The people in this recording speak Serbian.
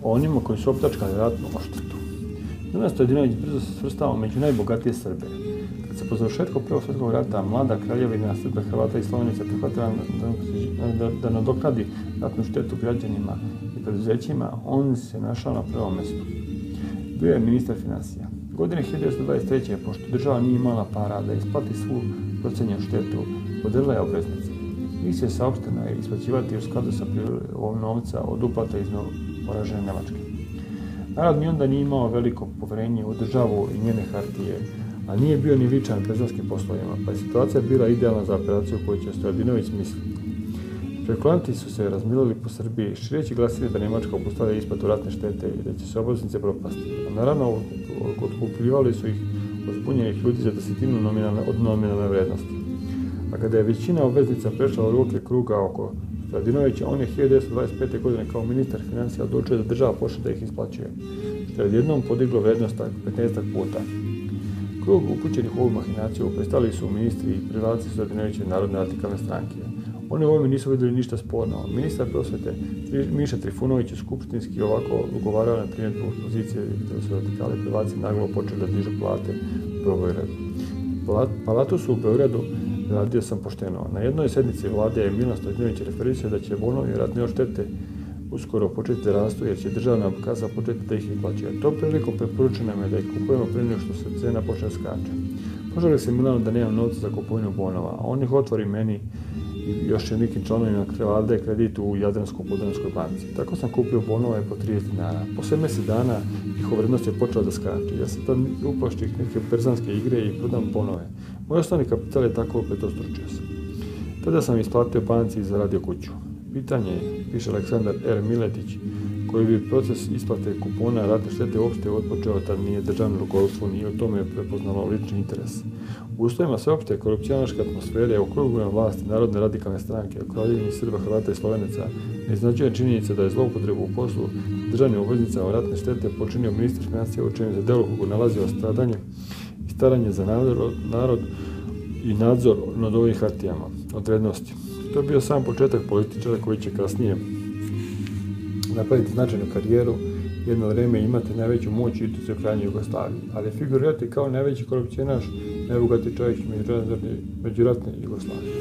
o onima koji su opljačkali ratnu odštetu. Milan Stojadinović brzo se svrstao među najbogatije Srbe. Kad se po završetku Prvog svjetskog rata mlada kraljevina Srba, Hrvata i Slovenaca prihvatila da nadoknadi ratnu štetu građanima i preduzećima, on se našao na prvom mjestu. Bio je ministar financija. Godine 1923. pošto država nije imala para da isplati svu procenjenu štetu, podelila je obveznice. Njih se saopšteno je isplaćivati u skladu sa prilivom novca od uplata iz poražene Nemačke. Narod ni onda nije imao veliko poverenje u državu i njene hartije, a nije bio ni vičan bezanskim poslovima, pa je situacija bila idealna za operaciju koju će Stojadinović smisliti. Špekulanti su se razmilili po Srbiji, šireći glasili da Nemačka obustavlja isplatu ratne štete i da će se obveznice propasti. A naravno, otkupljivali su ih od zbunjenih ljudi za desetinu od nominalne vrednosti. A kada je većina obveznica prešla u ruke kruga oko Stojadinovića, on je 1925. godine kao ministar financija odlučio da država počne da ih isplaćuje, što je odjednom podiglo vrednost 15 puta. Krug upućenih u ovu mahinaciju pristali su ministri i privlaci Stojadinovićeve Narodne radikalne stranke. Oni u ovome nisu vidjeli ništa sporno. Ministar prosvete Miša Trifunović je skupštinski ovako ugovarao na primjedbu opozicije da su radikali prvaci naglo počeli da dižu plate u Beogradu. Palatu su u Beogradu radio sam pošteno. Na jednoj sednici vlade je Milan Stojadinović referisao da će bonovi ratne odštete uskoro početi da rastu jer će državna kasa početi da ih isplaćuje. Tom prilikom preporučeno je da ih kupujemo prije nego što se cena počne skače. Požalio se Milanu da nemam novca za kupovinu bonova, a on ih otvori meni i još nekim članovima vlade kredit u Jadransko-Podravskoj banci. Tako sam kupio bonove po 30 dinara. Po 7 mjeseci dana njihova vrednost je počela da skače. Ja sam tad uplašćih neke berzanske igre i prodam bonove. Moj osnovni kapital je tako petostručio se. Tada sam isplatio banci i zaradio kuću. Pitanje je, piše Aleksandar R. Miletić, koji bi proces isplate kupona ratne štete uopšte otpočeo tad nije državno rukovodstvo nije o tome prepoznalo lični interes. U uslovima sveopšte korupcionaške atmosfere u krugu vlasti Narodne radikalne stranke u Kraljevini Srba, Hrvata i Slovenaca ne iznenađuje činjenica da je zloupotrebu u poslu državnih obveznica o ratne štete počinio ministar financija u čijem se delokrugu nalazio stradanje i staranje za narod i nadzor nad ovim hartijama od vrednosti. To je bio sam početak političara koji će kasnije napraviti značajnu karijeru, jedno vreme imati najveću moć i utjecaj u krajnjoj Jugoslaviji, ali figurirati kao najveći korupcionaš, najbogatiji čovjek međuratne Jugoslavije.